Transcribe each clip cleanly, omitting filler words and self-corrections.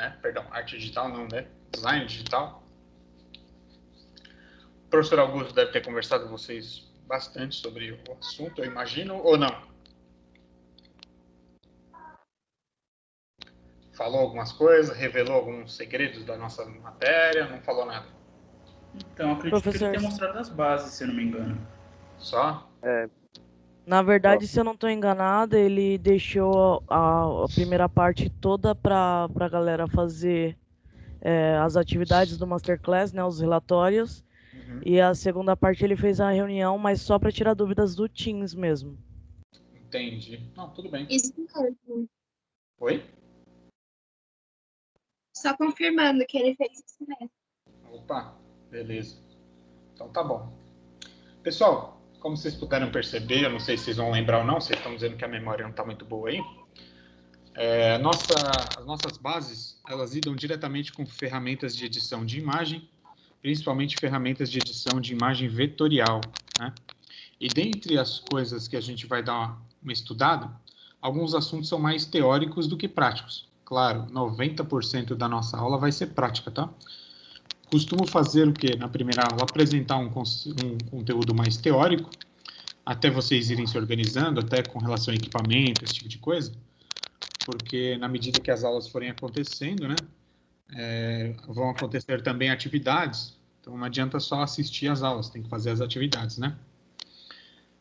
né? Perdão, arte digital não, né? Design digital. O professor Augusto deve ter conversado com vocês bastante sobre o assunto, eu imagino, ou não? Falou algumas coisas, revelou alguns segredos da nossa matéria, não falou nada? Então, acredito que ele tenha mostrado as bases, se eu não me engano. Só? Na verdade, se eu não estou enganada, ele deixou a primeira parte toda para a galera fazer as atividades do Masterclass, né, os relatórios. Uhum. E a segunda parte ele fez a reunião, mas só para tirar dúvidas do Teams mesmo. Entendi. Não, tudo bem. Isso mesmo. Oi? Só confirmando que ele fez isso mesmo. Opa, beleza. Então tá bom. Pessoal, como vocês puderam perceber, eu não sei se vocês vão lembrar ou não, vocês estão dizendo que a memória não está muito boa aí. As nossas bases, elas lidam diretamente com ferramentas de edição de imagem, principalmente ferramentas de edição de imagem vetorial, né? E dentre as coisas que a gente vai dar uma estudada, alguns assuntos são mais teóricos do que práticos. Claro, 90% da nossa aula vai ser prática, tá? Costumo fazer o quê? Na primeira aula, apresentar um conteúdo mais teórico, até vocês irem se organizando, até com relação a equipamento, esse tipo de coisa, porque na medida que as aulas forem acontecendo, né, vão acontecer também atividades, então não adianta só assistir às aulas, tem que fazer as atividades, né?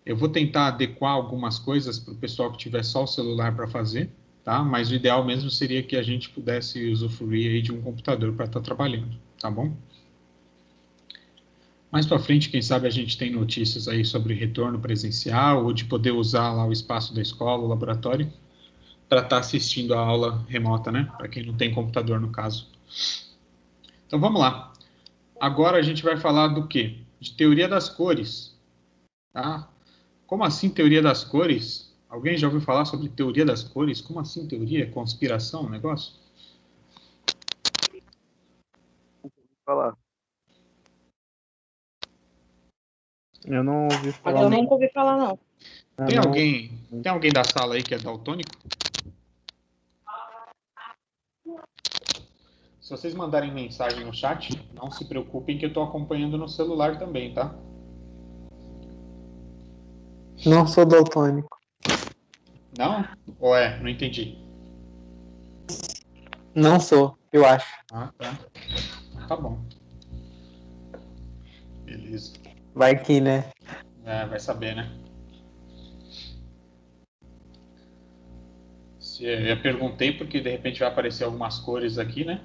Eu vou tentar adequar algumas coisas para o pessoal que tiver só o celular para fazer, tá? Mas o ideal mesmo seria que a gente pudesse usufruir aí de um computador para estar trabalhando, tá bom? Mais para frente, quem sabe a gente tem notícias aí sobre retorno presencial ou de poder usar lá o espaço da escola, o laboratório, para estar assistindo a aula remota, né? Para quem não tem computador, no caso. Então, vamos lá. Agora a gente vai falar do quê? De teoria das cores, tá? Como assim teoria das cores? Alguém já ouviu falar sobre teoria das cores? Como assim teoria? Conspiração, o negócio? Vou falar. Eu não ouvi falar. Eu nunca ouvi falar, não. Tem alguém da sala aí que é daltônico? Se vocês mandarem mensagem no chat, não se preocupem que eu estou acompanhando no celular também, tá? Não sou daltônico. Não? Ou é? Não entendi. Não sou, eu acho. Ah, tá. Tá bom. Beleza. Vai que, né? Vai saber, né? Eu perguntei porque de repente vai aparecer algumas cores aqui, né?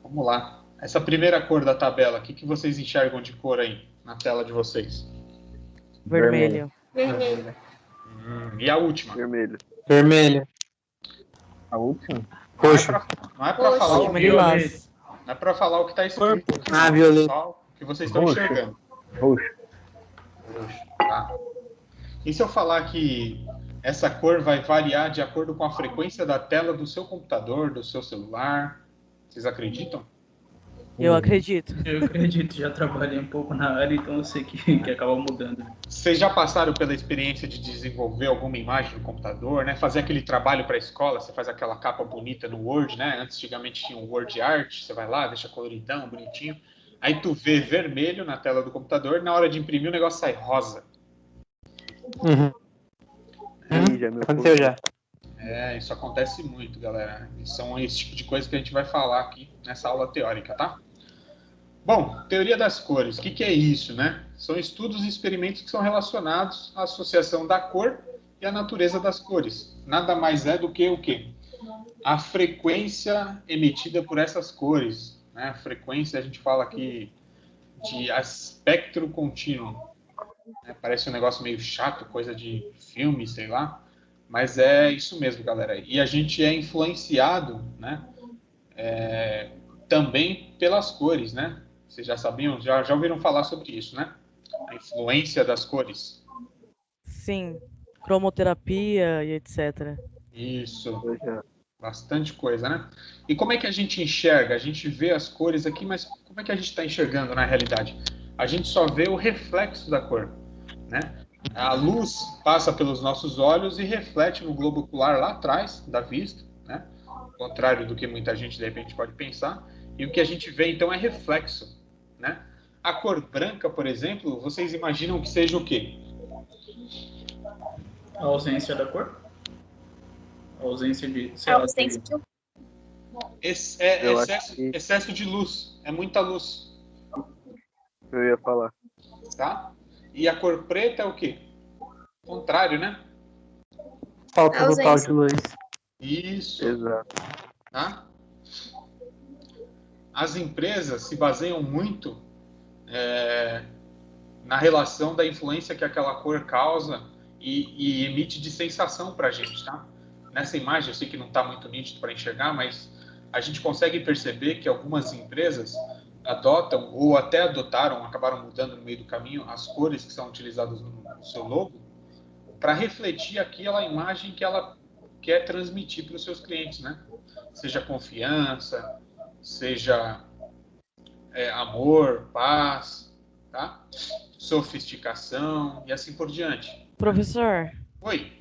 Vamos lá. Essa primeira cor da tabela, o que vocês enxergam de cor aí na tela de vocês? Vermelho. Vermelho. E a última? Vermelho. Vermelho. A última? Roxo. Não é para falar o Lilás. não é para falar o que está escrito aqui, Ah, não. violeta. Só o que vocês estão Roxo. enxergando. Roxo. Roxo, tá. E se eu falar que essa cor vai variar de acordo com a frequência da tela do seu computador, do seu celular? Vocês acreditam? Eu acredito. Eu acredito, já trabalhei um pouco na área, então eu sei que acaba mudando. Vocês já passaram pela experiência de desenvolver alguma imagem no computador, né? Fazer aquele trabalho para a escola, você faz aquela capa bonita no Word, né? Antigamente tinha um Word Art, você vai lá, deixa coloridão, bonitinho. Aí tu vê vermelho na tela do computador e na hora de imprimir o negócio sai rosa. Uhum. Aconteceu já. Isso acontece muito, galera. São esse tipo de coisa que a gente vai falar aqui nessa aula teórica, tá? Bom, teoria das cores, o que é isso, né? São estudos e experimentos que são relacionados à associação da cor e à natureza das cores. Nada mais é do que o quê? A frequência emitida por essas cores, né? A frequência, a gente fala aqui de espectro contínuo. Né? Parece um negócio meio chato, coisa de filme, sei lá. Mas é isso mesmo, galera. E a gente é influenciado, né? Também pelas cores, né? Vocês já sabiam, já ouviram falar sobre isso, né? A influência das cores. Sim. Cromoterapia e etc. Isso. Bastante coisa, né? E como é que a gente enxerga? A gente vê as cores aqui, mas como é que a gente está enxergando na realidade? A gente só vê o reflexo da cor, né? A luz passa pelos nossos olhos e reflete no globo ocular lá atrás da vista, né? contrário do que muita gente de repente pode pensar. E o que a gente vê então é reflexo, né? A cor branca, por exemplo, vocês imaginam que seja o quê? A ausência da cor? A ausência de... A ausência de luz. Excesso de luz. É muita luz. Eu ia falar. Tá? E a cor preta é o quê? Contrário, né? Falta Ausência. total de luz. Isso. Exato. Tá? As empresas se baseiam muito na relação da influência que aquela cor causa e emite de sensação para a gente, tá? Nessa imagem, eu sei que não está muito nítido para enxergar, mas a gente consegue perceber que algumas empresas adotam ou até adotaram, acabaram mudando no meio do caminho, as cores que são utilizadas no seu logo para refletir aquela imagem que ela quer transmitir para os seus clientes, né? Seja confiança, seja amor, paz, tá? Sofisticação e assim por diante. Professor, Oi.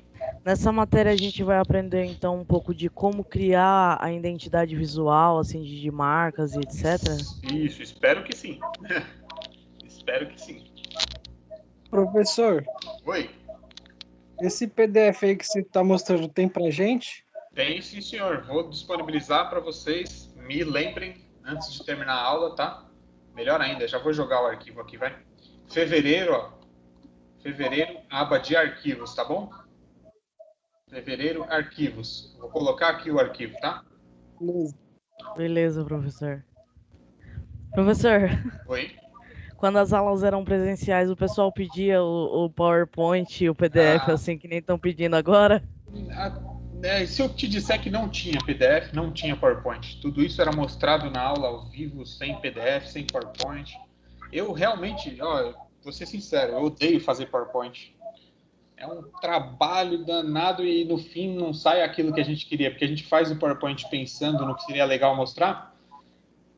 nessa matéria a gente vai aprender então um pouco de como criar a identidade visual, assim, de marcas e etc. Isso, espero que sim. Espero que sim. Professor, Oi. esse PDF aí que você está mostrando tem pra gente? Tem sim, senhor. Vou disponibilizar para vocês. Me lembrem antes de terminar a aula, tá? Melhor ainda, já vou jogar o arquivo aqui, vai. Fevereiro, ó. Fevereiro, aba de arquivos, tá bom? Fevereiro, arquivos. Vou colocar aqui o arquivo, tá? Beleza, professor. Professor, Oi. quando as aulas eram presenciais, o pessoal pedia o PowerPoint e o PDF, assim, que nem estão pedindo agora? Se eu te disser que não tinha PDF, não tinha PowerPoint. Tudo isso era mostrado na aula ao vivo, sem PDF, sem PowerPoint. Eu realmente, vou ser sincero, eu odeio fazer PowerPoint. É um trabalho danado e no fim não sai aquilo que a gente queria, porque a gente faz o PowerPoint pensando no que seria legal mostrar,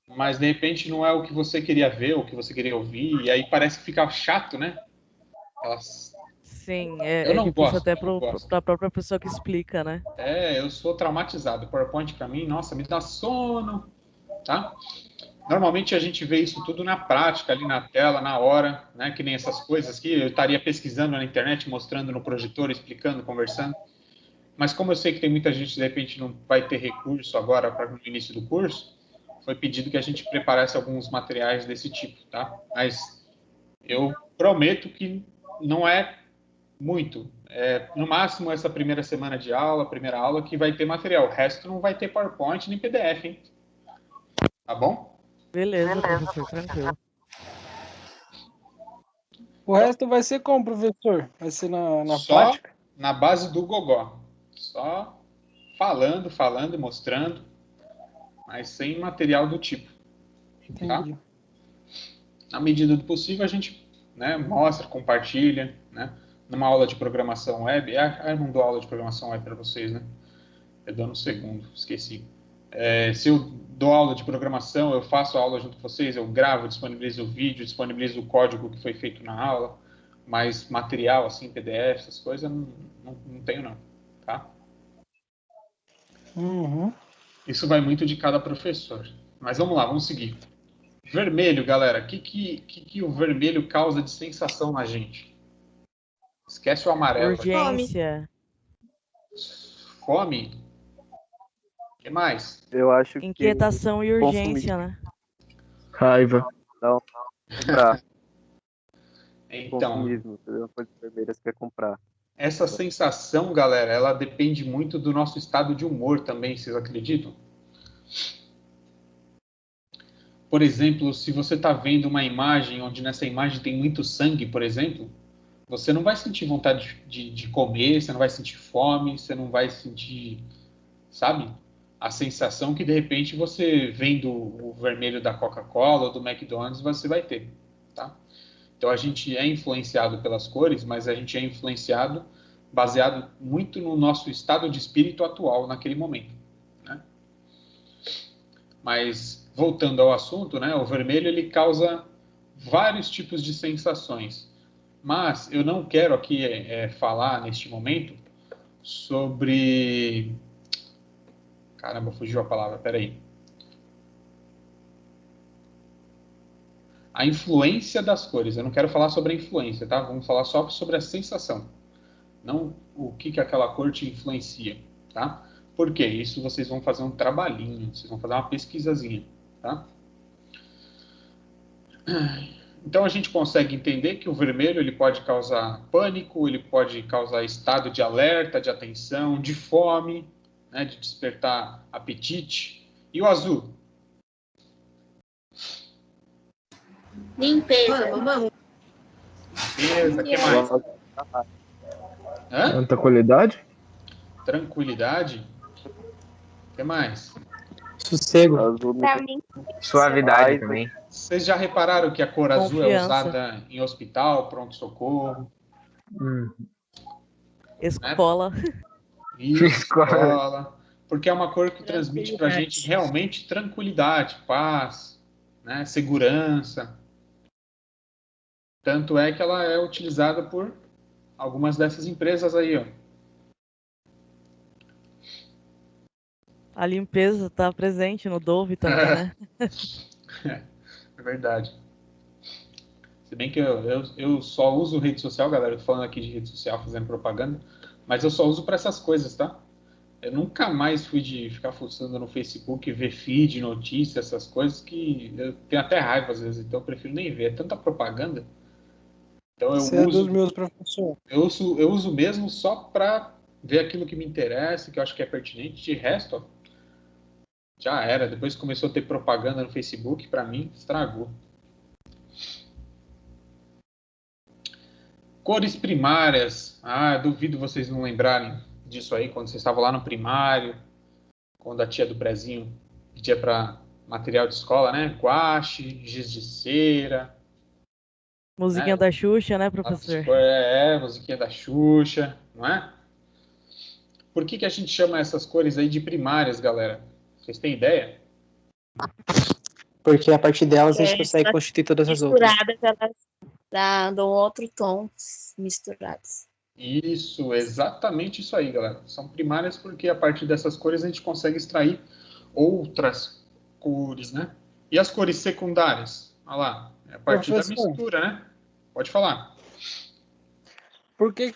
mas de repente não é o que você queria ver, o que você queria ouvir, e aí parece que fica chato, né? Sim, eu não difícil gosto, até eu não gosto. para a própria pessoa que explica, né? Eu sou traumatizado. PowerPoint para mim, nossa, me dá sono, tá? Normalmente a gente vê isso tudo na prática, ali na tela, na hora, né? Que nem essas coisas que eu estaria pesquisando na internet, mostrando no projetor, explicando, conversando. Mas como eu sei que tem muita gente, de repente, não vai ter recurso agora para no início do curso, foi pedido que a gente preparasse alguns materiais desse tipo, tá? Mas eu prometo que não é muito. No máximo essa primeira semana de aula, primeira aula, que vai ter material. O resto não vai ter PowerPoint nem PDF, hein? Tá bom? Beleza, professor, tranquilo. O resto vai ser como, professor? Vai ser na Só prática? na base do gogó. Só falando e mostrando, mas sem material do tipo. Tá? Entendi. Na medida do possível, a gente, né, mostra, compartilha, né? Numa aula de programação web. Eu não dou aula de programação web para vocês, né? Eu dou no segundo, esqueci. Se eu dou aula de programação, eu faço aula junto com vocês, eu gravo, disponibilizo o vídeo, disponibilizo o código que foi feito na aula, mas material, assim, PDF, essas coisas, não tenho não, tá? Uhum. Isso vai muito de cada professor. Mas vamos lá, vamos seguir. Vermelho, galera. O que o vermelho causa de sensação na gente? Esquece o amarelo. Urgência. Fome? O que mais? Eu acho que Inquietação e urgência, né? raiva. Não, comprar. Então, Consumismo, uma coisa vermelha você quer comprar. essa sensação, galera, ela depende muito do nosso estado de humor também, vocês acreditam? Por exemplo, se você está vendo uma imagem onde nessa imagem tem muito sangue, por exemplo, você não vai sentir vontade de comer, você não vai sentir fome, você não vai sentir, sabe? A sensação que de repente você vendo o vermelho da Coca-Cola ou do McDonald's, você vai ter, tá? Então a gente é influenciado pelas cores, mas a gente é influenciado baseado muito no nosso estado de espírito atual naquele momento, né? Mas voltando ao assunto, né, o vermelho ele causa vários tipos de sensações. Mas eu não quero aqui falar neste momento sobre Caramba, fugiu a palavra, peraí. A influência das cores. Eu não quero falar sobre a influência, tá? Vamos falar só sobre a sensação. Não o que aquela cor te influencia, tá? Por quê? Isso vocês vão fazer um trabalhinho, vocês vão fazer uma pesquisazinha, tá? Então a gente consegue entender que o vermelho ele pode causar pânico, ele pode causar estado de alerta, de atenção, de fome, né, de despertar apetite. E o azul? Limpeza. Beleza, o que mais? Hã? Tanta qualidade? Tranquilidade. O que mais? Sossego. Azul Pra mim, Suavidade também. Vocês já repararam que a cor azul é Confiança. usada em hospital, pronto-socorro? Escola. Isso, Escola. escola. Porque é uma cor que transmite pra gente realmente tranquilidade, paz, né, segurança. Tanto é que ela é utilizada por algumas dessas empresas aí, ó. A limpeza tá presente no Dove também, né? É verdade. Se bem que eu só uso rede social, galera, eu tô falando aqui de rede social, fazendo propaganda, mas eu só uso para essas coisas, tá? Eu nunca mais fui de ficar fuçando no Facebook, ver feed, notícia, essas coisas que eu tenho até raiva às vezes, então eu prefiro nem ver. É tanta propaganda. Então Você é dos meus professores. eu uso mesmo só para ver aquilo que me interessa, que eu acho que é pertinente. De resto, ó, já era. Depois que começou a ter propaganda no Facebook, para mim, estragou. Cores primárias. Ah, duvido vocês não lembrarem disso aí, quando vocês estavam lá no primário, quando a tia do prezinho pedia para material de escola, né? Guache, giz de cera. Musiquinha da Xuxa, né, professor? Musiquinha da Xuxa, não é? Por que a gente chama essas cores aí de primárias, galera? Vocês têm ideia? Porque a partir delas a gente consegue constituir todas as outras. misturadas, elas dão outro tom misturados. Isso, exatamente isso aí, galera. São primárias porque a partir dessas cores a gente consegue extrair outras cores, né? E as cores secundárias? Olha lá, é a partir da Professor. mistura, né? Pode falar. Por que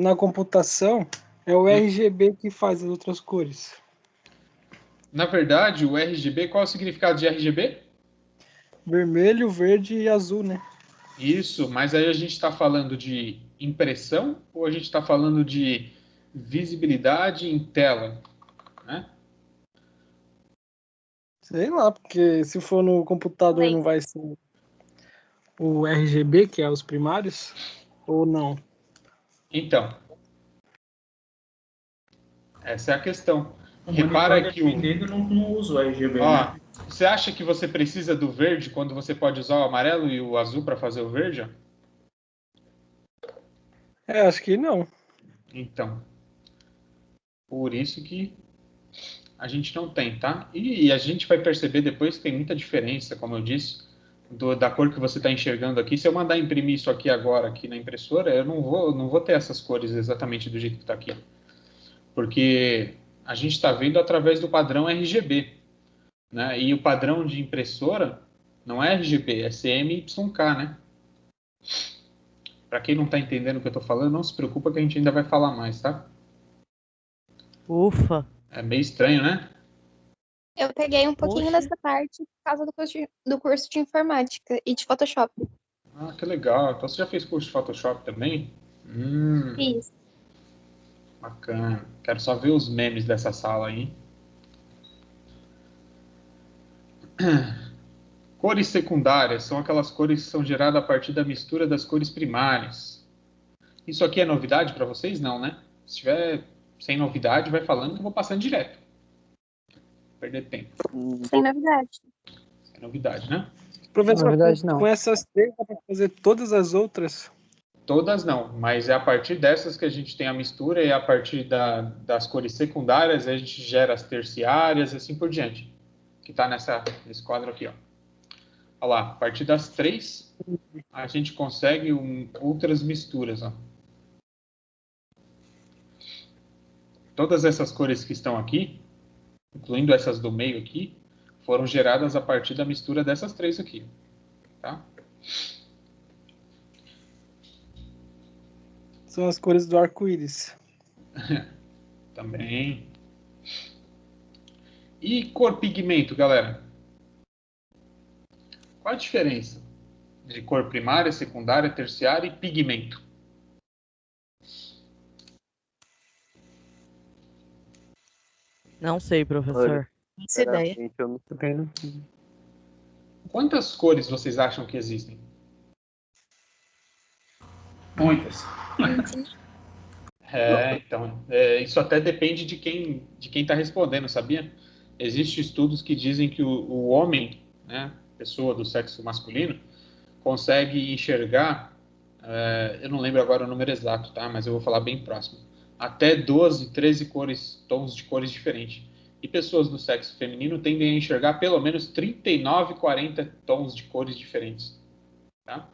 na computação é o RGB que faz as outras cores? Na verdade, o RGB, qual é o significado de RGB? Vermelho, verde e azul, né? Isso, mas aí a gente está falando de impressão ou a gente está falando de visibilidade em tela, né? Sei lá, porque se for no computador Oi. não vai ser o RGB, que é os primários, ou não? Então, essa é a questão. O Repara monitor que o... dele não usa o RGB, Ó, né? você acha que você precisa do verde quando você pode usar o amarelo e o azul para fazer o verde? Ó? Acho que não. Então, por isso que a gente não tem, tá? E a gente vai perceber depois que tem muita diferença, como eu disse, da cor que você está enxergando aqui. Se eu mandar imprimir isso aqui agora, aqui na impressora, eu não vou ter essas cores exatamente do jeito que está aqui. Porque a gente está vendo através do padrão RGB, né? E o padrão de impressora não é RGB, é CMYK, né? Para quem não está entendendo o que eu estou falando, não se preocupa que a gente ainda vai falar mais, tá? Ufa. É meio estranho, né? Eu peguei um pouquinho Poxa. dessa parte por causa do curso de informática e de Photoshop. Ah, que legal. Então você já fez curso de Photoshop também? Isso. Bacana. Quero só ver os memes dessa sala aí. Cores secundárias são aquelas cores que são geradas a partir da mistura das cores primárias. Isso aqui é novidade para vocês? Não, né? Se tiver sem novidade, vai falando que eu vou passando direto. Perder tempo. Sem novidade. Sem novidade, né? Professor, Na verdade, não. com essas três dá para fazer todas as outras? Todas não, mas é a partir dessas que a gente tem a mistura e a partir das cores secundárias a gente gera as terciárias e assim por diante. Que está nesse quadro aqui, ó. Olha lá, a partir das três a gente consegue outras misturas, ó. Todas essas cores que estão aqui incluindo essas do meio aqui, foram geradas a partir da mistura dessas três aqui. Tá? São as cores do arco-íris. Também. E cor pigmento, galera? Qual a diferença de cor primária, secundária, terciária e pigmento? Não sei, professor. Não faço ideia. Sinceramente, eu não Também não. Quantas cores vocês acham que existem? Muitas. Então, isso até depende de quem está respondendo, sabia? Existem estudos que dizem que o homem, né, pessoa do sexo masculino, consegue enxergar, eu não lembro agora o número exato, tá? Mas eu vou falar bem próximo, até 12, 13 cores, tons de cores diferentes. E pessoas do sexo feminino tendem a enxergar pelo menos 39, 40 tons de cores diferentes. Tá?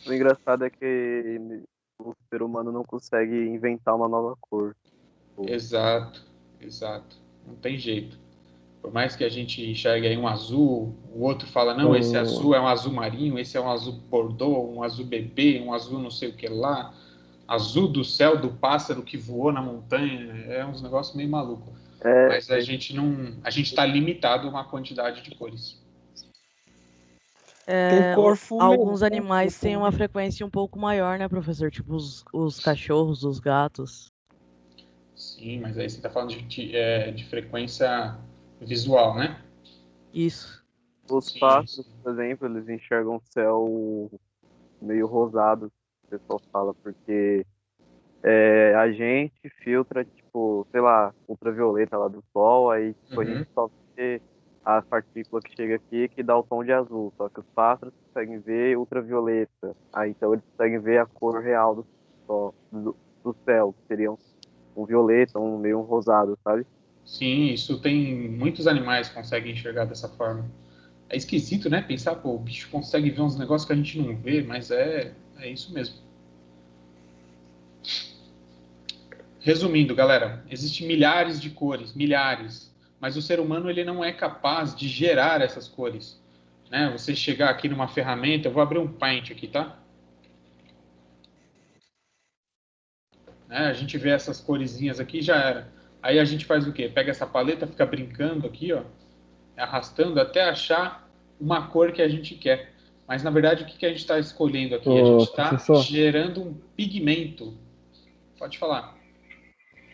O engraçado é que o ser humano não consegue inventar uma nova cor. Exato. Não tem jeito. Por mais que a gente enxergue aí um azul, o outro fala, não, esse azul é um azul marinho, esse é um azul bordô, um azul bebê, um azul não sei o que lá, azul do céu do pássaro que voou na montanha, é uns negócios meio malucos. Mas a gente está limitado a uma quantidade de cores. Tem cor fumê, Alguns né? animais têm uma frequência um pouco maior, né, professor? Tipo os cachorros, os gatos. Sim, mas aí você está falando de frequência visual, né? Isso. Os Sim. pássaros, por exemplo, eles enxergam o céu meio rosado, o pessoal fala, porque a gente filtra, tipo, sei lá, ultravioleta lá do sol, aí tipo, a gente só vê a partícula que chega aqui que dá o tom de azul, só que os pássaros conseguem ver ultravioleta, aí então eles conseguem ver a cor real do céu, que seria um violeta, meio um rosado, sabe? Sim, isso tem muitos animais que conseguem enxergar dessa forma. É esquisito, né? Pensar, pô, o bicho consegue ver uns negócios que a gente não vê, mas é isso mesmo. Resumindo, galera, existem milhares de cores, milhares, mas o ser humano ele não é capaz de gerar essas cores. Né? Você chegar aqui numa ferramenta, eu vou abrir um Paint aqui, tá? Né? A gente vê essas coresinhas aqui, já era. Aí a gente faz o quê? Pega essa paleta, fica brincando aqui, ó, arrastando até achar uma cor que a gente quer. Mas, na verdade, o que a gente está escolhendo aqui? A gente está gerando um pigmento. Pode falar.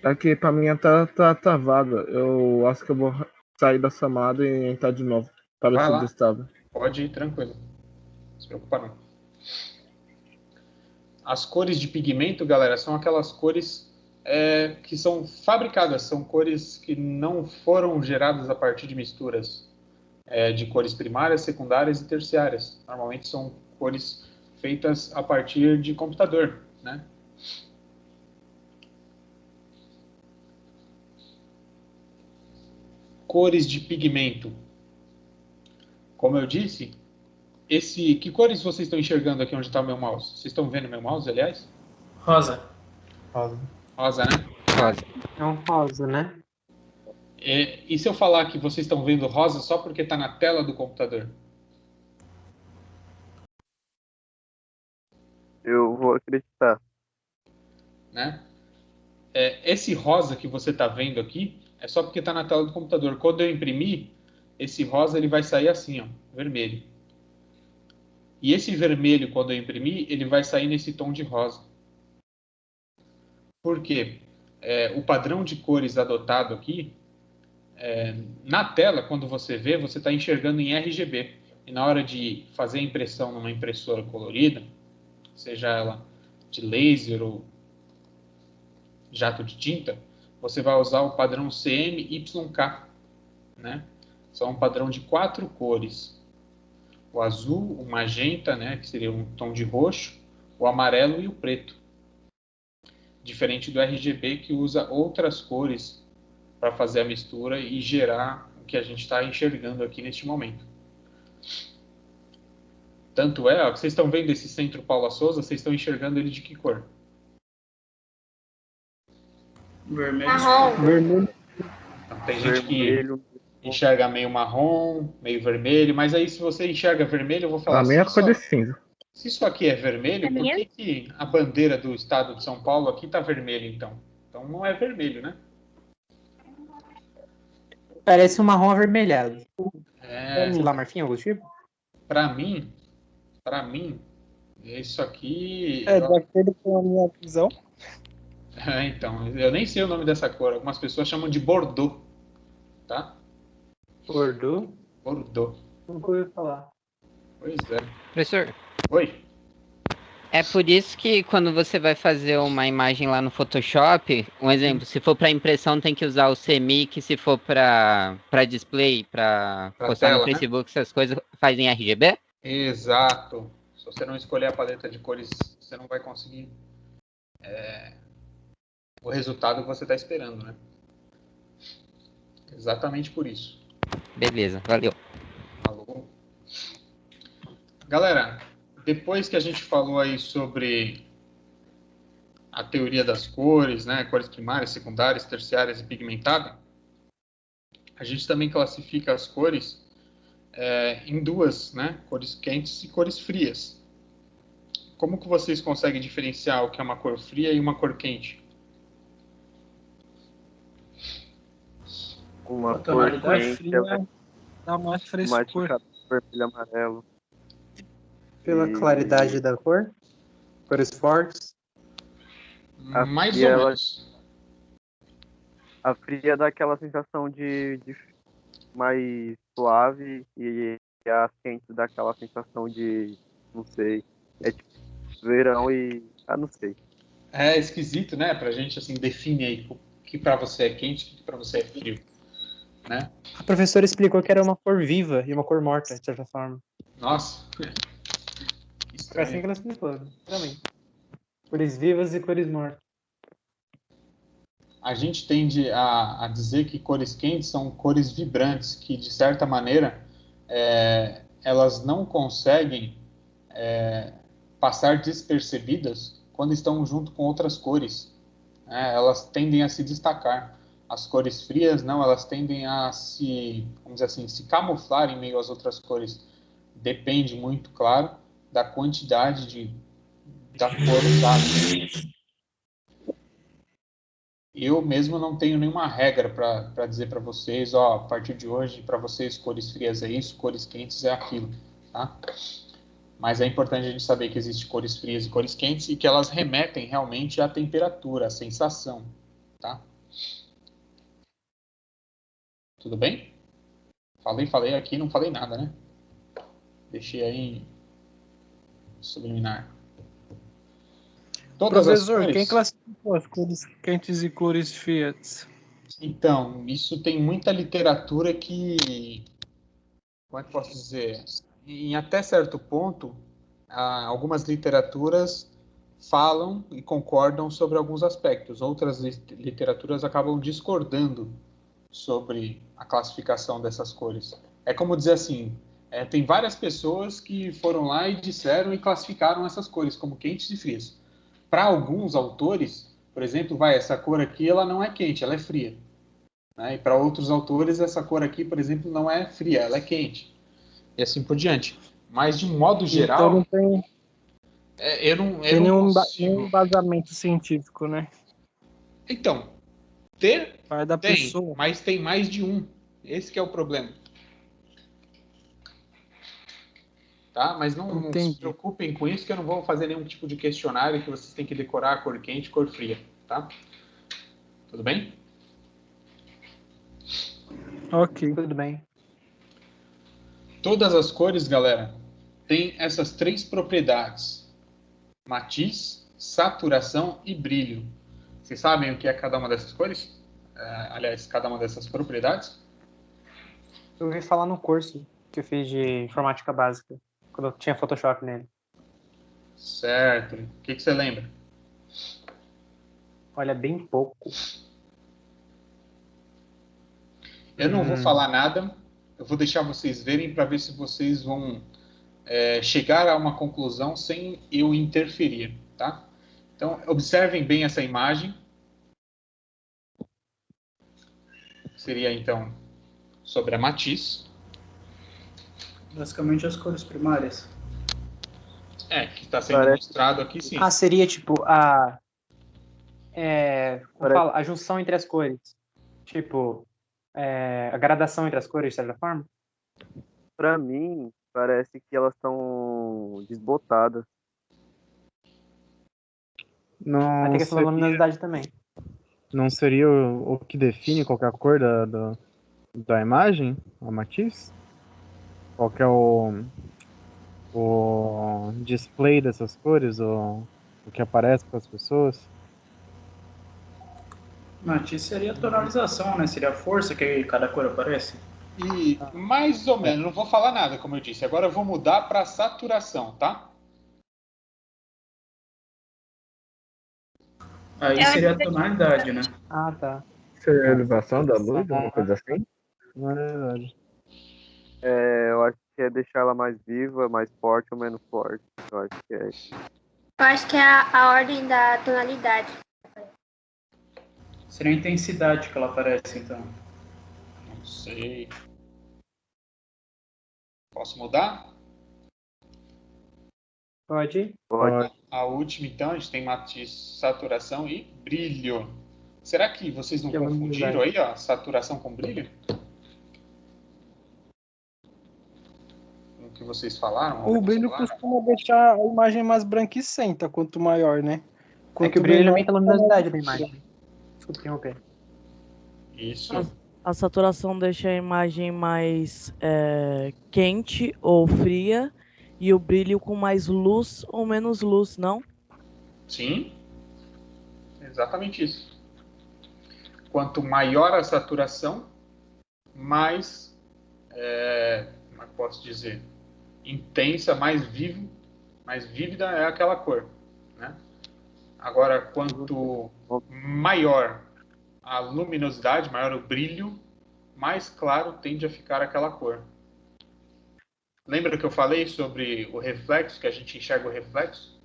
Aqui, pra mim tá travada. Eu acho que eu vou sair da chamada e entrar de novo. Parece que estava. Pode ir, tranquilo. Não se preocupa não. As cores de pigmento, galera, são aquelas cores que são fabricadas. São cores que não foram geradas a partir de misturas de cores primárias, secundárias e terciárias. Normalmente são cores feitas a partir de computador, né? Cores de pigmento. Como eu disse, que cores vocês estão enxergando aqui onde está o meu mouse? Vocês estão vendo meu mouse, aliás? Rosa. Rosa, né? É um rosa, né? E se eu falar que vocês estão vendo rosa só porque está na tela do computador? Eu vou acreditar. Né? Esse rosa que você está vendo aqui é só porque está na tela do computador. Quando eu imprimir, esse rosa ele vai sair assim, ó, vermelho. E esse vermelho, quando eu imprimir, ele vai sair nesse tom de rosa. Por quê? O padrão de cores adotado aqui, na tela, quando você vê, você está enxergando em RGB. E na hora de fazer a impressão numa impressora colorida, seja ela de laser ou jato de tinta, você vai usar o padrão CMYK, né? São um padrão de 4 cores. O azul, o magenta, né, que seria um tom de roxo, o amarelo e o preto. Diferente do RGB, que usa outras cores para fazer a mistura e gerar o que a gente está enxergando aqui neste momento. Tanto vocês estão vendo esse centro Paula Souza, vocês estão enxergando ele de que cor? Vermelho. Marrom. Vermelho. Então, tem gente que Vermelho. enxerga meio marrom, meio vermelho, mas aí se você enxerga vermelho, eu vou falar A minha assim, cor de cinza. se isso aqui é vermelho, A por minha? que a bandeira do estado de São Paulo aqui está vermelha, então? Então não é vermelho, né? Parece um marrom avermelhado. É, Sei lá, marfim, algum tipo? para mim, isso aqui... É, de acordo com a minha visão. Então, eu nem sei o nome dessa cor. Algumas pessoas chamam de Bordeaux, tá? Bordeaux? Bordeaux. Nunca ouvi falar. Pois é. Professor, Oi. é por isso que quando você vai fazer uma imagem lá no Photoshop, um exemplo, se for para impressão tem que usar o CMYK, se for para display, para Pra postar tela, no né? Facebook, essas coisas, faz em RGB? Exato. Se você não escolher a paleta de cores, você não vai conseguir o resultado que você está esperando, né? Exatamente por isso. Beleza, valeu. Alô? Galera, depois que a gente falou aí sobre a teoria das cores, né? Cores primárias, secundárias, terciárias e pigmentada, a gente também classifica as cores em duas, né? Cores quentes e cores frias. Como que vocês conseguem diferenciar o que é uma cor fria e uma cor quente? Uma A cor tonalidade quente, fria ela dá mais é frescor. mais ficada vermelho e amarelo. Pela E claridade da cor? Cores fortes? A Mais fria, ou ela- menos. a fria dá aquela sensação de mais suave e a quente dá aquela sensação de, não sei, é tipo verão e, não sei. É esquisito, né? Pra gente, assim, define aí o que pra você é quente e o que pra você é frio, né? A professora explicou que era uma cor viva e uma cor morta, de certa forma. Nossa, que Foi assim estranho. que ela explicou, também. Cores vivas e cores mortas. A gente tende a dizer que cores quentes são cores vibrantes, que, de certa maneira, elas não conseguem passar despercebidas quando estão junto com outras cores, né? Elas tendem a se destacar. As cores frias, não, elas tendem a se, vamos dizer assim, se camuflar em meio às outras cores. Depende muito, claro, da quantidade da cor usada. Eu mesmo não tenho nenhuma regra para dizer para vocês, ó, a partir de hoje, para vocês, cores frias é isso, cores quentes é aquilo, tá? Mas é importante a gente saber que existem cores frias e cores quentes e que elas remetem realmente à temperatura, à sensação, tá? Tudo bem? Falei aqui, não falei nada, né? Deixei aí em subliminar. Todas as Professor, quem cores... classificou as cores quentes e cores frias? Então, isso tem muita literatura que... Como é que posso dizer? Em até certo ponto, algumas literaturas falam e concordam sobre alguns aspectos. Outras literaturas acabam discordando sobre a classificação dessas cores. É como dizer assim, tem várias pessoas que foram lá e disseram e classificaram essas cores como quentes e frias. Para alguns autores, por exemplo, essa cor aqui ela não é quente, ela é fria. Né? E para outros autores, essa cor aqui, por exemplo, não é fria, ela é quente. E assim por diante. Mas, de um modo Então geral, não tem, eu não nenhum consigo... embasamento científico, né? Então, Vai da tem, pessoa. mas tem mais de um. Esse que é o problema. Tá? Mas não se Entendi. preocupem com isso, que eu não vou fazer nenhum tipo de questionário que vocês têm que decorar a cor quente e cor fria. Tá? Tudo bem? Ok. Tudo bem. Todas as cores, galera, têm essas três propriedades: matiz, saturação e brilho. Vocês sabem o que é cada uma dessas cores? Aliás, cada uma dessas propriedades? Eu ouvi falar no curso que eu fiz de informática básica, quando eu tinha Photoshop nele. Certo. O que você lembra? Olha, bem pouco. Eu não vou falar nada, eu vou deixar vocês verem para ver se vocês vão chegar a uma conclusão sem eu interferir, tá? Então, observem bem essa imagem. seria então sobre a Matiz. Basicamente as cores primárias. Que está sendo Parece- mostrado aqui, sim. Ah, seria tipo a. Como Parece- fala? A junção entre as cores. Tipo, a gradação entre as cores, de certa forma. Pra mim, parece que elas estão desbotadas. Vai Não ter questão da seria, luminosidade também. não seria o que define qual que é a cor da imagem, a matiz? Qual que é o display dessas cores, o que aparece para as pessoas? Matiz seria a tonalização, né? Seria a força que cada cor aparece. E mais ou menos, não vou falar nada, como eu disse. Agora eu vou mudar para saturação, tá? Aí seria a tonalidade, né? Ah, tá. É. Elevação da luz, alguma coisa assim? Na verdade. Eu acho que é deixar ela mais viva, mais forte ou menos forte. Eu acho que é isso. Eu acho que é a ordem da tonalidade. Seria a intensidade que ela aparece, então. Não sei. Posso mudar? Pode? Pode. A última, então, a gente tem matiz, saturação e brilho. Será que vocês não Que é confundiram aí, ó, saturação com brilho? O que vocês falaram? O brilho costuma deixar a imagem mais branquicenta, quanto maior, né? É que o brilho aumenta a luminosidade da imagem. Desculpa interromper. Isso. A saturação deixa a imagem mais quente ou fria e o brilho com mais luz ou menos luz, não? Sim. Exatamente isso. Quanto maior a saturação, mais, como é que eu posso dizer, intensa, mais vívida é aquela cor, né? Agora, quanto maior a luminosidade, maior o brilho, mais claro tende a ficar aquela cor. Lembra que eu falei sobre o reflexo, que a gente enxerga o reflexo?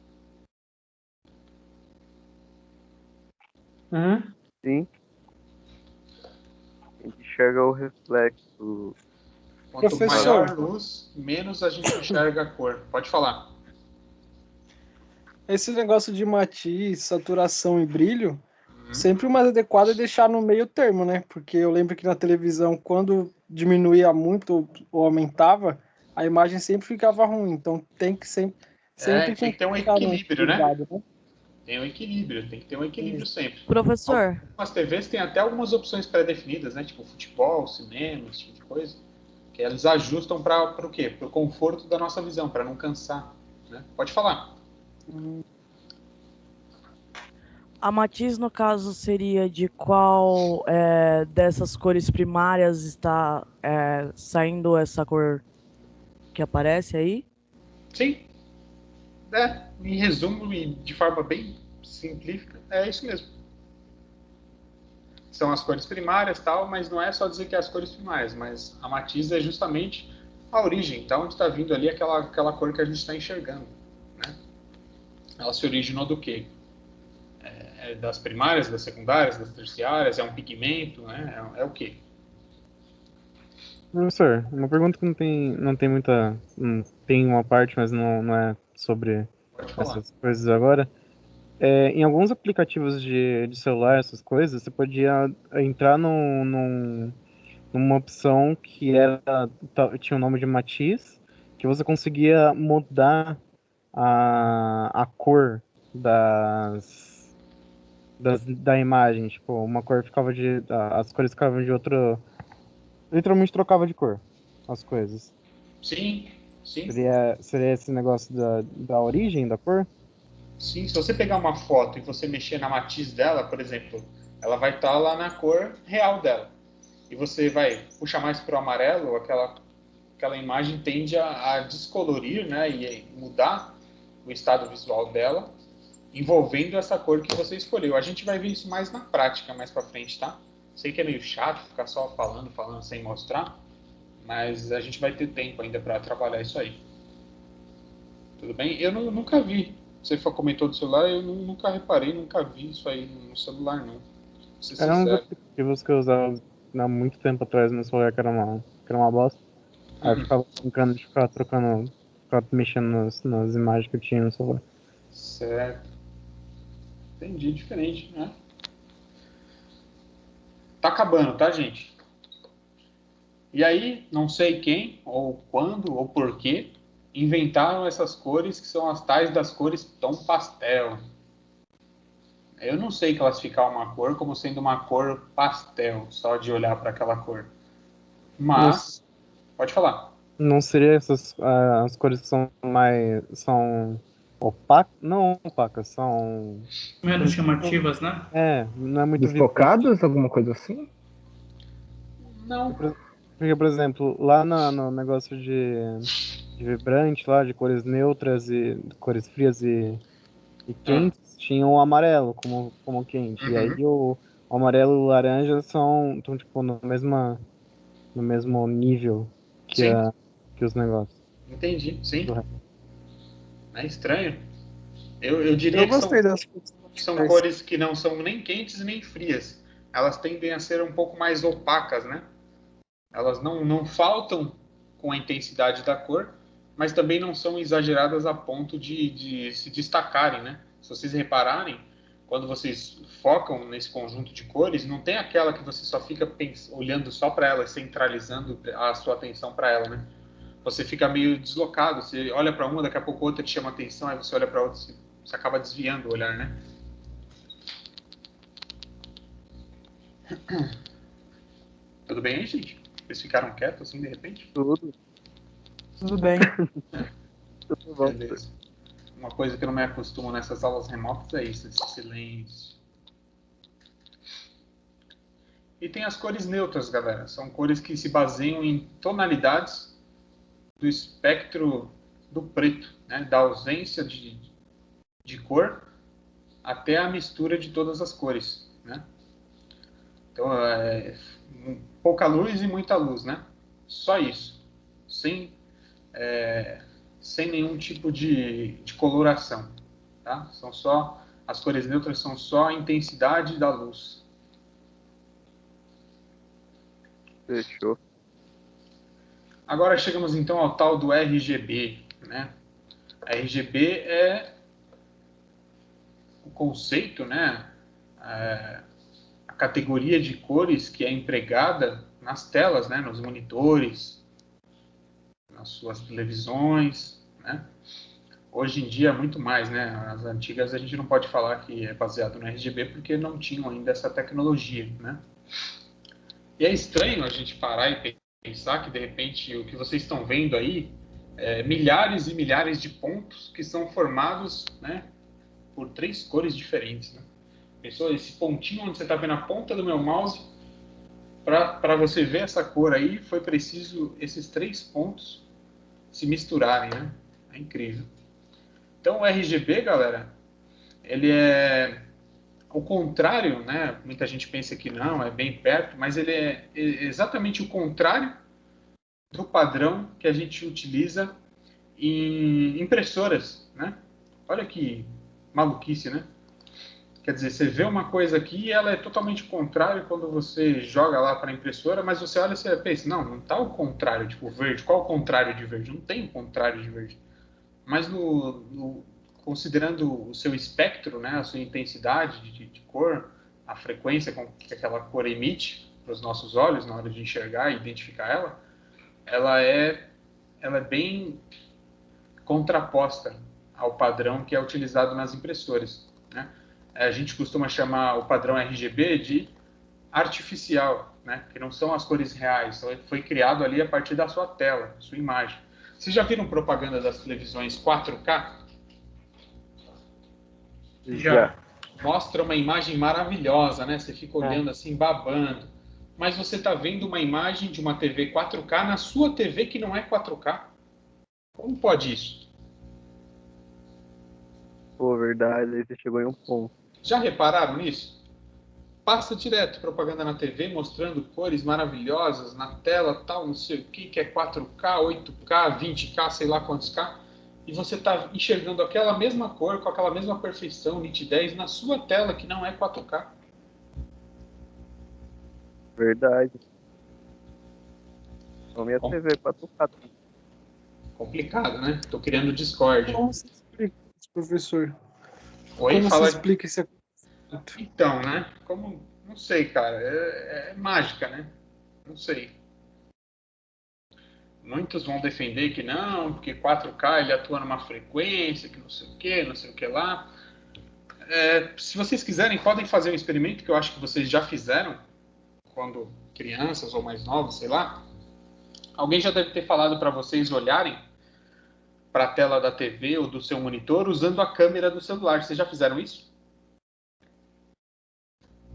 Uhum. Sim. A gente enxerga o reflexo. Quanto Professor. maior luz, menos a gente enxerga a cor. Pode falar. Esse negócio de matiz, saturação e brilho, sempre o mais adequado é deixar no meio termo, né? Porque eu lembro que na televisão, quando diminuía muito ou aumentava, a imagem sempre ficava ruim. Então tem que sempre Tem que ter um ficar no equilíbrio, né? cuidado, né? Tem que ter um equilíbrio sempre. Professor, Algumas TVs têm até algumas opções pré-definidas, né? Tipo futebol, cinema, esse tipo de coisa. Que eles ajustam para o quê? Para o conforto da nossa visão, para não cansar. Né? Pode falar. a matiz no caso seria de qual dessas cores primárias está saindo essa cor que aparece aí? Sim. Em resumo e de forma bem simplífica, é isso mesmo. São as cores primárias, tal, mas não é só dizer que é as cores primárias, mas a matiz é justamente a origem, então onde está vindo ali aquela cor que a gente está enxergando. Né? Ela se originou do quê? Das primárias, das secundárias, das terciárias, é um pigmento, né? É o quê? Professor, uma pergunta que não tem muita. Tem uma parte, mas não é sobre Pode falar. essas coisas agora. Em alguns aplicativos de celular, essas coisas, você podia entrar numa opção que tinha o nome de matiz, que você conseguia mudar a cor da imagem. Tipo, uma cor ficava as cores ficavam de outro. Literalmente trocava de cor as coisas. Sim. Seria esse negócio da origem da cor? Sim, se você pegar uma foto e você mexer na matiz dela, por exemplo, ela vai estar lá na cor real dela. E você vai puxar mais para o amarelo, aquela imagem tende a descolorir, né, e mudar o estado visual dela, envolvendo essa cor que você escolheu. A gente vai ver isso mais na prática, mais para frente, tá? Sei que é meio chato ficar só falando sem mostrar, mas a gente vai ter tempo ainda para trabalhar isso aí. Tudo bem? Eu nunca vi. Você comentou do celular, eu nunca reparei, nunca vi isso aí no celular, não. Vou ser Eram uns sincero. aplicativos que eu usava há muito tempo atrás no celular que era uma bosta. Aí eu ficava brincando de ficar trocando, ficar mexendo nas imagens que eu tinha no celular. Certo. Entendi, diferente, né? Tá acabando, tá, gente? E aí, não sei quem, ou quando, ou porquê, inventaram essas cores que são as tais das cores tom pastel. Eu não sei classificar uma cor como sendo uma cor pastel, só de olhar para aquela cor. Mas, pode falar. Não seria essas as cores que são mais... são opacas? Não opacas, são... Menos chamativas, né? Não é muito Desfocadas, alguma coisa assim? Não. Porque, por exemplo, lá no negócio de vibrante, lá de cores neutras e cores frias e quentes, tinha o amarelo como quente. E aí o amarelo e o laranja estão tipo no mesmo nível que os negócios. Entendi, sim. É estranho. Eu diria que são cores que não são nem quentes nem frias. Elas tendem a ser um pouco mais opacas, né? Elas não faltam com a intensidade da cor, mas também não são exageradas a ponto de se destacarem, né? Se vocês repararem, quando vocês focam nesse conjunto de cores, não tem aquela que você só fica olhando só para ela, centralizando a sua atenção para ela, né? Você fica meio deslocado, você olha para uma, daqui a pouco outra te chama atenção, aí você olha para outra, você acaba desviando o olhar, né? Tudo bem aí, gente? Vocês ficaram quietos assim, de repente? Tudo bem. Tudo bom. Beleza. Uma coisa que eu não me acostumo nessas aulas remotas é isso, esse silêncio. E tem as cores neutras, galera. São cores que se baseiam em tonalidades do espectro do preto, né? Da ausência de cor até a mistura de todas as cores, né? Então, pouca luz e muita luz, né? Só isso. Sem nenhum tipo de coloração, tá? As cores neutras são só a intensidade da luz. Fechou. Agora chegamos então ao tal do RGB, né? RGB é o conceito, né? A categoria de cores que é empregada nas telas, né? Nos monitores, nas suas televisões, né? Hoje em dia, muito mais, né? As antigas a gente não pode falar que é baseado no RGB porque não tinham ainda essa tecnologia, né? E é estranho a gente parar e pensar que, de repente, o que vocês estão vendo aí é milhares e milhares de pontos que são formados, né, por 3 cores diferentes, né? Pensou, esse pontinho onde você está vendo a ponta do meu mouse, para você ver essa cor aí, foi preciso esses 3 pontos se misturarem, né? É incrível. Então, o RGB, galera, ele é o contrário, né? Muita gente pensa que não, é bem perto, mas ele é exatamente o contrário do padrão que a gente utiliza em impressoras, né? Olha que maluquice, né? Quer dizer, você vê uma coisa aqui e ela é totalmente contrária quando você joga lá para a impressora, mas você olha e você pensa, não está o contrário, tipo verde. Qual o contrário de verde? Não tem o contrário de verde. Mas considerando o seu espectro, né, a sua intensidade de cor, a frequência com que aquela cor emite para os nossos olhos na hora de enxergar e identificar ela é bem contraposta ao padrão que é utilizado nas impressoras, né? A gente costuma chamar o padrão RGB de artificial, né? Que não são as cores reais, foi criado ali a partir da sua tela, sua imagem. Vocês já viram propaganda das televisões 4K? Já. Mostra uma imagem maravilhosa, né? Você fica olhando assim, babando. Mas você está vendo uma imagem de uma TV 4K na sua TV que não é 4K. Como pode isso? Pô, verdade, aí você chegou em um ponto. Já repararam nisso? Passa direto propaganda na TV mostrando cores maravilhosas na tela, tal, não sei o que é 4K, 8K, 20K, sei lá quantos K. E você está enxergando aquela mesma cor, com aquela mesma perfeição, nitidez, na sua tela que não é 4K. Verdade. A minha TV é 4K. Complicado, né? Tô criando Discord. Como se explica isso, professor? Oi, Como fala. se explica esse acontecimento? Então, né? Como. Não sei, cara. É mágica, né? Não sei. Muitos vão defender que não, porque 4K ele atua numa frequência, que não sei o que lá. Se vocês quiserem, podem fazer um experimento que eu acho que vocês já fizeram quando crianças ou mais novos, sei lá. Alguém já deve ter falado para vocês olharem para a tela da TV ou do seu monitor usando a câmera do celular. Vocês já fizeram isso?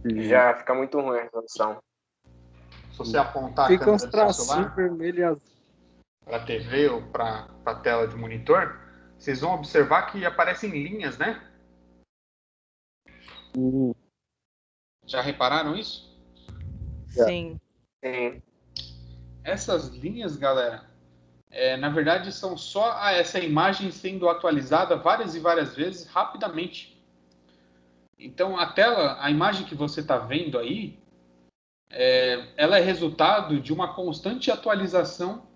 Já fica muito ruim a resolução. Se você apontar a Fica câmera uns do seu tracinhos celular vermelhos e azul. para a TV ou para a tela de monitor, vocês vão observar que aparecem linhas, né? Já repararam isso? Sim. Sim. Essas linhas, galera, na verdade são só essa imagem sendo atualizada várias e várias vezes rapidamente. Então a imagem que você está vendo aí, ela é resultado de uma constante atualização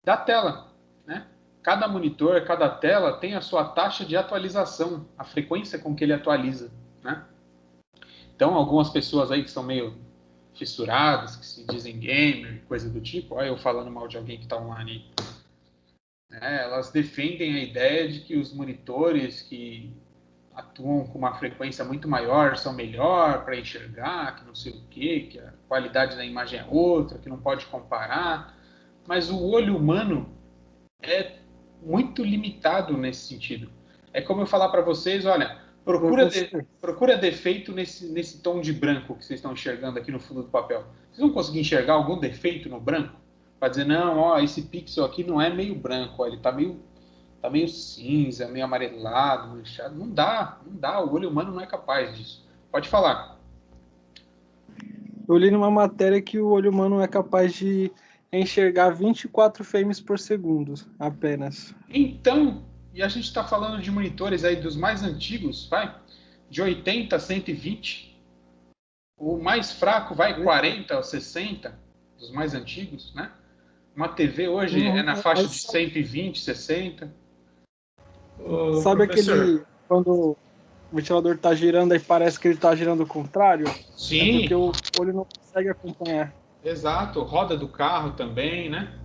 da tela, né? Cada monitor, cada tela tem a sua taxa de atualização, a frequência com que ele atualiza, né? Então, algumas pessoas aí que são meio fissuradas, que se dizem gamer, coisa do tipo, olha eu falando mal de alguém que está online, elas defendem a ideia de que os monitores que atuam com uma frequência muito maior são melhor para enxergar, que não sei o quê, que a qualidade da imagem é outra, que não pode comparar. Mas o olho humano é muito limitado nesse sentido. É como eu falar para vocês, olha, procura defeito nesse tom de branco que vocês estão enxergando aqui no fundo do papel. Vocês vão conseguir enxergar algum defeito no branco? Para dizer, não, ó, esse pixel aqui não é meio branco, ó, ele está meio cinza, meio amarelado, manchado. Não dá. O olho humano não é capaz disso. Pode falar. Eu li numa matéria que o olho humano é capaz de enxergar 24 frames por segundo apenas. Então, e a gente está falando de monitores aí dos mais antigos, de 80 a 120. O mais fraco vai 40 ou 60, dos mais antigos, né? Uma TV hoje é na faixa de 120, 60. Sabe professor, aquele quando o ventilador está girando e parece que ele está girando ao contrário? Sim. É porque o olho não consegue acompanhar. Exato, roda do carro também, né?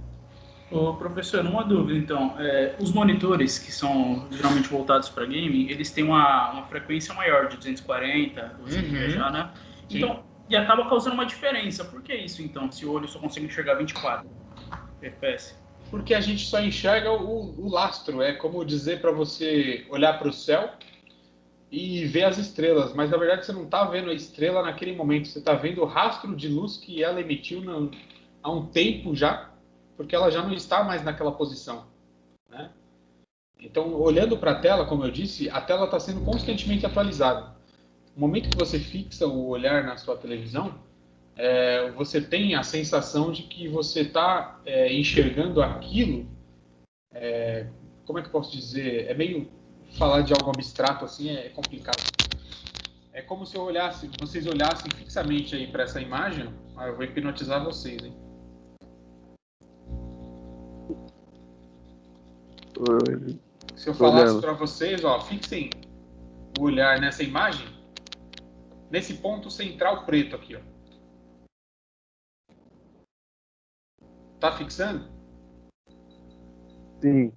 Ô, professor, uma dúvida então. Os monitores que são geralmente voltados para gaming, eles têm uma frequência maior de 240, 200 já, né? Então, e acaba causando uma diferença. Por que isso então, se o olho só consegue enxergar 24 FPS? Porque a gente só enxerga o lastro. É como dizer para você olhar para o céu e ver as estrelas, mas na verdade você não está vendo a estrela naquele momento, você está vendo o rastro de luz que ela emitiu há um tempo já, porque ela já não está mais naquela posição, né? Então, olhando para a tela, como eu disse, a tela está sendo constantemente atualizada. No momento que você fixa o olhar na sua televisão, você tem a sensação de que você está enxergando aquilo, como é que eu posso dizer? É meio falar de algo abstrato assim, é complicado. É como se vocês olhassem fixamente aí para essa imagem. Eu vou hipnotizar vocês, hein? Se eu falasse para vocês, ó, fixem o olhar nessa imagem, nesse ponto central preto aqui, ó. Tá fixando? Sim.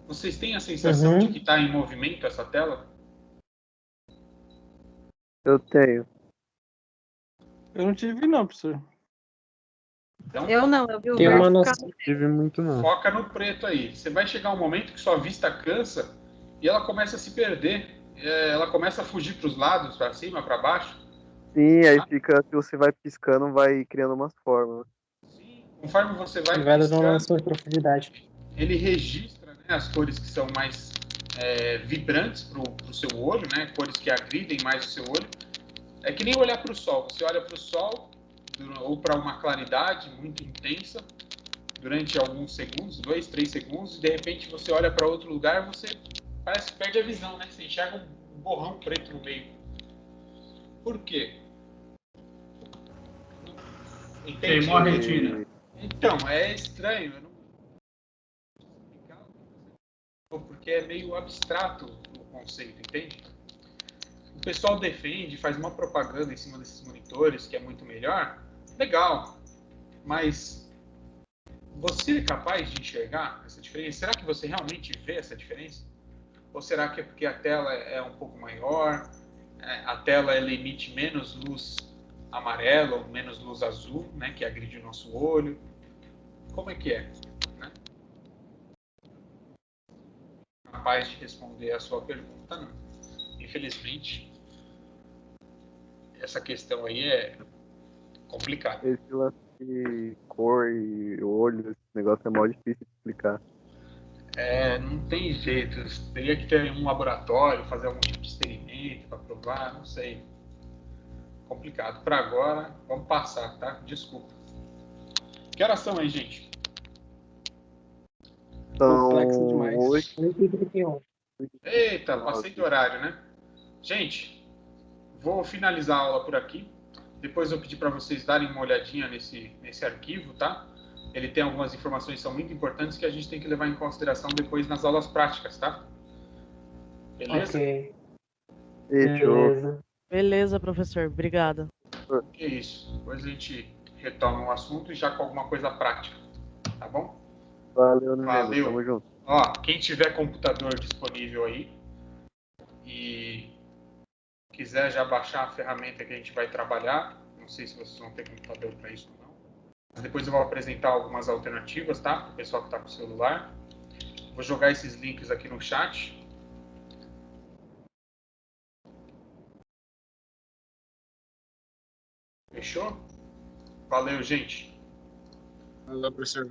Vocês têm a sensação de que está em movimento essa tela? Eu tenho. Eu não tive não, professor. Então, Eu não, eu vi o Tem uma verde noção. ficar- Tive muito não. foca no preto aí. Você vai chegar um momento que sua vista cansa e ela começa a se perder. Ela começa a fugir para os lados, para cima, para baixo. Sim, aí fica, se você vai piscando, vai criando umas formas. Conforme você vai Vai dando uma piscando, noção de profundidade. ele registra, né, as cores que são mais vibrantes para o seu olho, né, cores que agridem mais o seu olho. É que nem olhar para o sol. Você olha para o sol ou para uma claridade muito intensa durante alguns segundos, 2, 3 segundos, e de repente você olha para outro lugar, você parece que perde a visão, né? Você enxerga um borrão preto no meio. Por quê? Entende? Queimou a retina. Então, é estranho. Eu não porque é meio abstrato o conceito, entende? O pessoal defende, faz uma propaganda em cima desses monitores, que é muito melhor. Legal. Mas você é capaz de enxergar essa diferença? Será que você realmente vê essa diferença? Ou será que é porque a tela é um pouco maior, a tela ela emite menos luz amarela ou menos luz azul, né, que agride o nosso olho? Como é que é? Né? Capaz de responder a sua pergunta, não. Infelizmente, essa questão aí é complicada. Esse lance de cor e olho, esse negócio é mó difícil de explicar. Não tem jeito. Teria que ter um laboratório, fazer algum tipo de experimento para provar, não sei. Complicado. Para agora, vamos passar, tá? Desculpa. Que horas são aí, gente? Complexo demais. 8h31. Eita, passei do horário, né? Gente, vou finalizar a aula por aqui. Depois eu pedi para vocês darem uma olhadinha nesse arquivo, tá? Ele tem algumas informações que são muito importantes que a gente tem que levar em consideração depois nas aulas práticas, tá? Beleza? Ok. Fechou. Beleza, professor. Obrigada. Que isso. Depois a gente retoma o assunto e já com alguma coisa prática, tá bom? Valeu, né? Valeu. Tamo junto. Ó, quem tiver computador disponível aí e quiser já baixar a ferramenta que a gente vai trabalhar, não sei se vocês vão ter computador para isso ou não, mas depois eu vou apresentar algumas alternativas, tá? Para o pessoal que está com o celular. Vou jogar esses links aqui no chat. Fechou? Valeu, gente. Valeu, professor.